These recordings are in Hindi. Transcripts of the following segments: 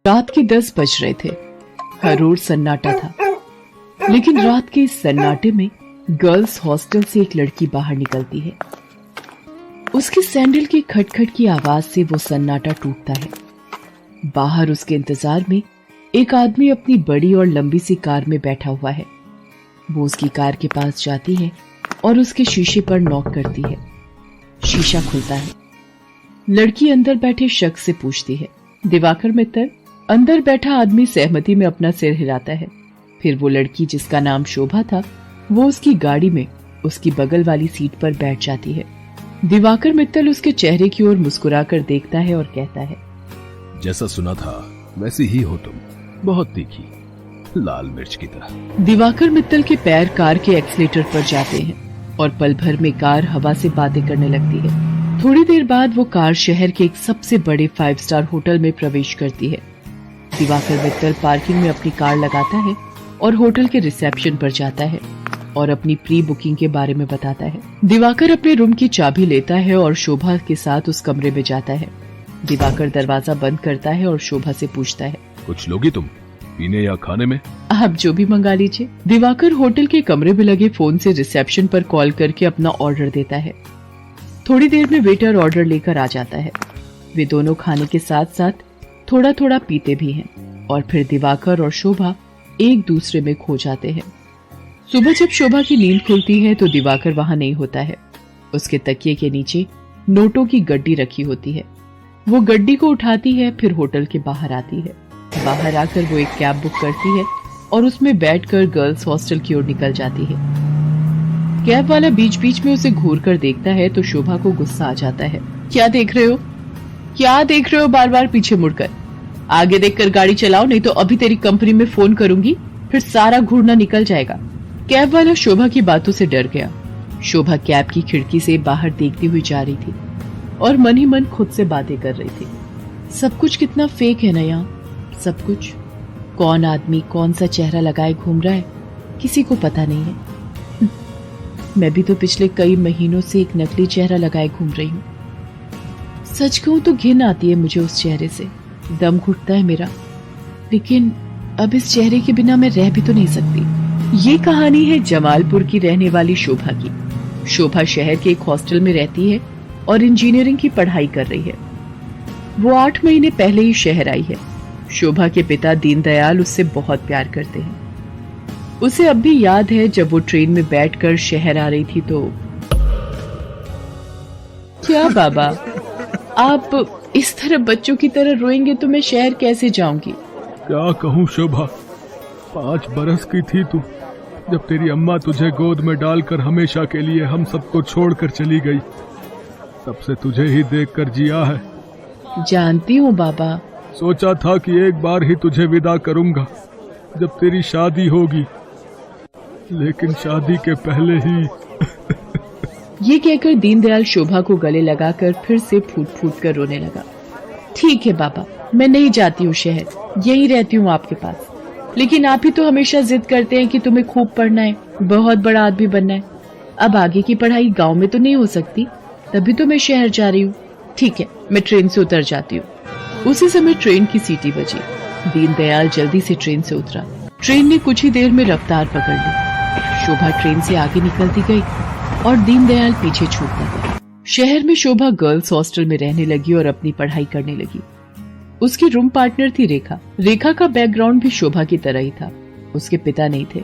रात के 10 बज रहे थे। हर ओर सन्नाटा था, लेकिन रात के इस सन्नाटे में गर्ल्स हॉस्टल से एक लड़की बाहर निकलती है। उसकी सैंडल की खटखट की आवाज से वो सन्नाटा टूटता है। बाहर उसके इंतजार में एक आदमी अपनी बड़ी और लंबी सी कार में बैठा हुआ है। वो उसकी कार के पास जाती है और उसके शीशे पर नॉक करती है। शीशा खुलता है। लड़की अंदर बैठे शख्स से पूछती है, दिवाकर मित्तल? अंदर बैठा आदमी सहमति में अपना सिर हिलाता है। फिर वो लड़की, जिसका नाम शोभा था, वो उसकी गाड़ी में उसकी बगल वाली सीट पर बैठ जाती है। दिवाकर मित्तल उसके चेहरे की ओर मुस्कुराकर देखता है और कहता है, जैसा सुना था वैसी ही हो तुम, बहुत तीखी, लाल मिर्च की तरह। दिवाकर मित्तल के पैर कार के एक्सीलेटर पर जाते हैं और पल भर में कार हवा से बातें करने लगती है। थोड़ी देर बाद वो कार शहर के एक सबसे बड़े 5 स्टार होटल में प्रवेश करती है। दिवाकर मित्तल पार्किंग में अपनी कार लगाता है और होटल के रिसेप्शन पर जाता है और अपनी प्री बुकिंग के बारे में बताता है। दिवाकर अपने रूम की चाबी लेता है और शोभा के साथ उस कमरे में जाता है। दिवाकर दरवाजा बंद करता है और शोभा से पूछता है, कुछ लोगी तुम, पीने या खाने में? आप जो भी मंगा लीजिए। दिवाकर होटल के कमरे में लगे फोन से रिसेप्शन पर कॉल करके अपना ऑर्डर देता है। थोड़ी देर में वेटर ऑर्डर लेकर आ जाता है। वे दोनों खाने के साथ साथ थोड़ा थोड़ा पीते भी हैं और फिर दिवाकर और शोभा एक दूसरे में खो जाते हैं। सुबह जब शोभा की नींद खुलती है तो दिवाकर वहां नहीं होता है। उसके तकिए के नीचे नोटों की गड्डी रखी होती है। वो गड्डी को उठाती है, फिर होटल के बाहर आती है। बाहर आकर वो एक कैब बुक करती है और उसमें बैठकर गर्ल्स हॉस्टल की ओर निकल जाती है। कैब वाला बीच बीच में उसे घूर कर देखता है तो शोभा को गुस्सा आ जाता है। क्या देख रहे हो? क्या देख रहे हो बार बार पीछे मुड़कर? आगे देखकर गाड़ी चलाओ, नहीं तो अभी तेरी कंपनी में फोन करूंगी, फिर सारा घूरना निकल जाएगा। कैब वाला शोभा की बातों से डर गया। शोभा कैब की खिड़की से बाहर देखती हुई जा रही थी और मन ही मन खुद से बातें कर रही थी। सब कुछ कितना फेक है ना यहाँ, सब कुछ। कौन आदमी कौन सा चेहरा लगाए घूम रहा है, किसी को पता नहीं है। मैं भी तो पिछले कई महीनों से एक नकली चेहरा लगाए घूम रही हूँ। सच कहूं तो घिन आती है मुझे उस चेहरे से, दम घुटता है मेरा। लेकिन अब इस चेहरे के बिना मैं रह भी तो नहीं सकती। ये कहानी है जमालपुर की रहने वाली शोभा की। शोभा शहर के एक हॉस्टल में रहती है और इंजीनियरिंग की पढ़ाई कर रही है। वो 8 महीने पहले ही शहर आई है। शोभा के पिता दीनदयाल उससे बहुत प्यार करते हैं। उसे अब भी याद है जब वो ट्रेन में बैठकर शहर आ रही थी तो। क्या बाबा, आप इस तरह बच्चों की तरह रोएंगे तो मैं शहर कैसे जाऊंगी? क्या कहूँ शोभा, 5 बरस की थी तू जब तेरी अम्मा तुझे गोद में डालकर हमेशा के लिए हम सबको छोड़कर चली गई। तब से तुझे ही देखकर जिया है। जानती हूँ बाबा। सोचा था कि एक बार ही तुझे विदा करूंगा जब तेरी शादी होगी, लेकिन शादी के पहले ही। ये कहकर दीनदयाल शोभा को गले लगाकर फिर से फूट फूट कर रोने लगा। ठीक है बाबा, मैं नहीं जाती हूँ शहर, यही रहती हूँ आपके पास। लेकिन आप ही तो हमेशा जिद करते हैं कि तुम्हें खूब पढ़ना है, बहुत बड़ा आदमी बनना है। अब आगे की पढ़ाई गांव में तो नहीं हो सकती, तभी तो मैं शहर जा रही हूँ। ठीक है, मैं ट्रेन से उतर जाती हूँ। उसी समय ट्रेन की सीटी बजी। दीनदयाल जल्दी से ट्रेन से उतरा। ट्रेन ने कुछ ही देर में रफ्तार पकड़ ली। शोभा ट्रेन से आगे निकलती गई और दीनदयाल पीछे छूटता गया। शहर में शोभा गर्ल्स हॉस्टल में रहने लगी और अपनी पढ़ाई करने लगी। उसकी रूम पार्टनर थी रेखा। रेखा का बैकग्राउंड भी शोभा की तरह ही था। उसके पिता नहीं थे।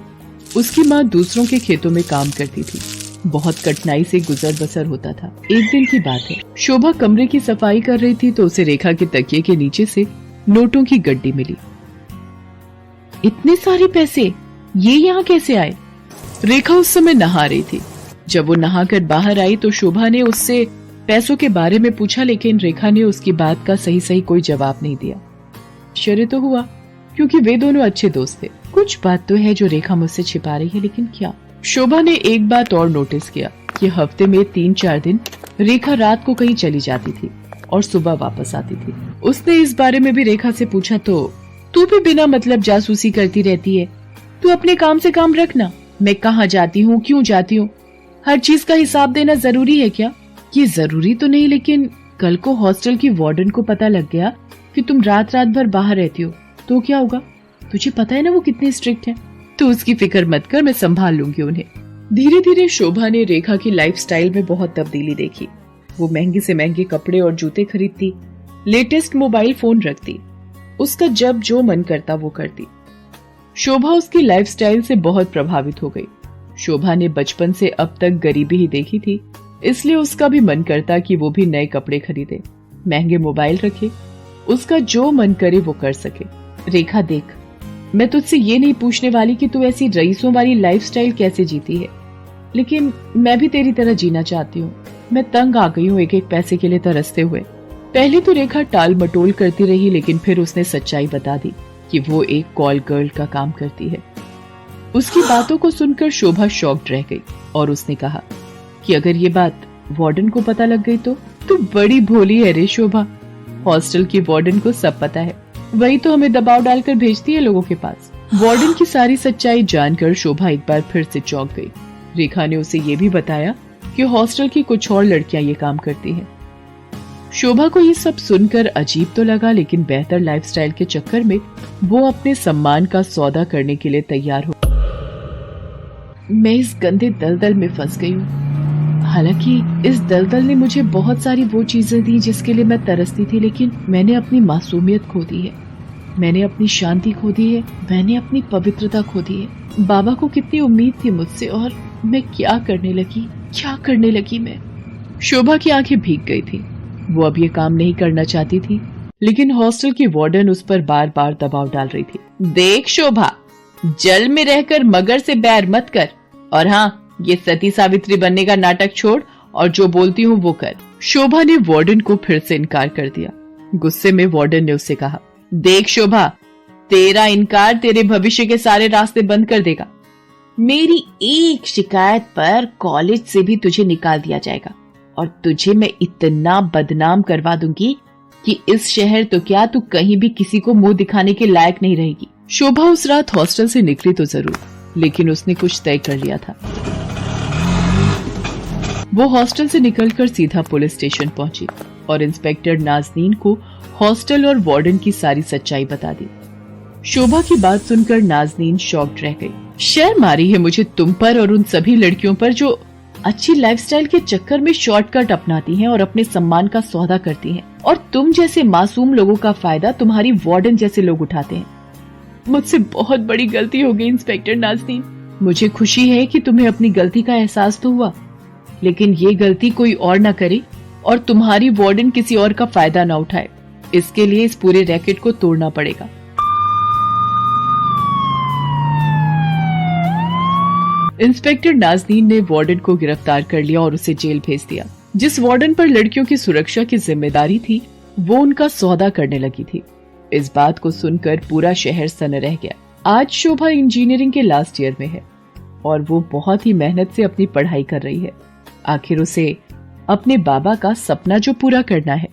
उसकी माँ दूसरों के खेतों में काम करती थी। बहुत कठिनाई से गुजर बसर होता था। एक दिन की बात है, शोभा कमरे की सफाई कर रही थी तो उसे रेखा के तकिए के नीचे से नोटों की गड्डी मिली। इतने सारे पैसे, ये यहाँ कैसे आए? रेखा उस समय नहा रही थी। जब वो नहाकर बाहर आई तो शोभा ने उससे पैसों के बारे में पूछा, लेकिन रेखा ने उसकी बात का सही सही कोई जवाब नहीं दिया। आश्चर्य तो हुआ क्योंकि वे दोनों अच्छे दोस्त थे। कुछ बात तो है जो रेखा मुझसे छिपा रही है, लेकिन क्या? शोभा ने एक बात और नोटिस किया कि हफ्ते में 3-4 दिन रेखा रात को कहीं चली जाती थी और सुबह वापस आती थी। उसने इस बारे में भी रेखा से पूछा तो तू भी बिना मतलब जासूसी करती रहती है, तू अपने काम से काम रखना। मैं कहाँ जाती हूँ, क्यों जाती हूँ, हर चीज का हिसाब देना जरूरी है क्या? ये जरूरी तो नहीं, लेकिन कल को हॉस्टल की वार्डन को पता लग गया कि तुम रात रात भर बाहर रहती हो तो क्या होगा? तुझे पता है ना वो कितने स्ट्रिक्ट हैं। तो उसकी फिक्र मत कर, मैं संभाल लूंगी उन्हें। धीरे धीरे शोभा ने रेखा की लाइफस्टाइल में बहुत तब्दीली देखी। वो महंगे से महंगे कपड़े और जूते खरीदती, लेटेस्ट मोबाइल फोन रखती, उसका जब जो मन करता वो करती। शोभा उसकी लाइफस्टाइल से बहुत प्रभावित हो गई। शोभा ने बचपन से अब तक गरीबी ही देखी थी, इसलिए उसका भी मन करता कि वो भी नए कपड़े खरीदे, महंगे मोबाइल रखे, उसका जो मन करे वो कर सके। रेखा देख, मैं तुझसे ये नहीं पूछने वाली कि तू ऐसी रईसों वाली लाइफस्टाइल कैसे जीती है, लेकिन मैं भी तेरी तरह जीना चाहती हूँ। मैं तंग आ गई हूँ एक एक पैसे के लिए तरसते हुए। पहले तो रेखा टाल मटोल करती रही, लेकिन फिर उसने सच्चाई बता दी कि वो एक कॉल गर्ल का काम करती है। उसकी बातों को सुनकर शोभा शॉक्ड रह गई और उसने कहा कि अगर ये बात वार्डन को पता लग गई तो? तू बड़ी भोली है रे शोभा। हॉस्टल की वार्डन को सब पता है, वही तो हमें दबाव डालकर भेजती है लोगों के पास। वार्डन की सारी सच्चाई जानकर शोभा एक बार फिर से चौंक गई। रेखा ने उसे ये भी बताया कि हॉस्टल की कुछ और लड़कियां ये काम करती हैं। शोभा को ये सब सुनकर अजीब तो लगा, लेकिन बेहतर लाइफस्टाइल के चक्कर में वो अपने सम्मान का सौदा करने के लिए तैयार हो। मैं इस गंदे दलदल में फंस गई हूँ। हालांकि इस दलदल ने मुझे बहुत सारी वो चीजें दी जिसके लिए मैं तरसती थी, लेकिन मैंने अपनी मासूमियत खो दी है, मैंने अपनी शांति खो दी है, मैंने अपनी पवित्रता खो दी है। बाबा को कितनी उम्मीद थी मुझसे, और मैं क्या करने लगी मैं। शोभा की आंखें भीग गई थी। वो अब ये काम नहीं करना चाहती थी, लेकिन हॉस्टल की वार्डन उस पर बार बार दबाव डाल रही थी। देख शोभा, जल में रहकर मगर से बैर मत कर, और हाँ, ये सती सावित्री बनने का नाटक छोड़ और जो बोलती हूँ वो कर। शोभा ने वार्डन को फिर से इनकार कर दिया। गुस्से में वार्डन ने उससे कहा, देख शोभा, तेरा इनकार तेरे भविष्य के सारे रास्ते बंद कर देगा। मेरी एक शिकायत पर कॉलेज से भी तुझे निकाल दिया जाएगा, और तुझे मैं इतना बदनाम करवा दूंगी कि इस शहर तो क्या, तू कहीं भी किसी को मुंह दिखाने के लायक नहीं रहेगी। शोभा उस रात हॉस्टल से निकली तो जरूर, लेकिन उसने कुछ तय कर लिया था। वो हॉस्टल से निकलकर सीधा पुलिस स्टेशन पहुंची और इंस्पेक्टर नाज़नीन को हॉस्टल और वार्डन की सारी सच्चाई बता दी। शोभा की बात सुनकर नाज़नीन शॉक्ड रह गई। शर्म आ रही है मुझे तुम पर और उन सभी लड़कियों पर जो अच्छी लाइफस्टाइल के चक्कर में शॉर्टकट अपनाती हैं और अपने सम्मान का सौदा करती हैं, और तुम जैसे मासूम लोगों का फायदा तुम्हारी वार्डन जैसे लोग उठाते हैं। मुझसे बहुत बड़ी गलती हो गई इंस्पेक्टर नाज़नीन। मुझे खुशी है कि तुम्हें अपनी गलती का एहसास तो हुआ, लेकिन ये गलती कोई और ना करे और तुम्हारी वार्डन किसी और का फायदा ना उठाए। इसके लिए इस पूरे रैकेट को तोड़ना पड़ेगा। इंस्पेक्टर नाज़नीन ने वार्डन को गिरफ्तार कर लिया और उसे जेल भेज दिया। जिस वार्डन पर लड़कियों की सुरक्षा की जिम्मेदारी थी, वो उनका सौदा करने लगी थी। इस बात को सुनकर पूरा शहर सन्न रह गया। आज शोभा इंजीनियरिंग के लास्ट ईयर में है और वो बहुत ही मेहनत से अपनी पढ़ाई कर रही है। आखिर उसे अपने बाबा का सपना जो पूरा करना है,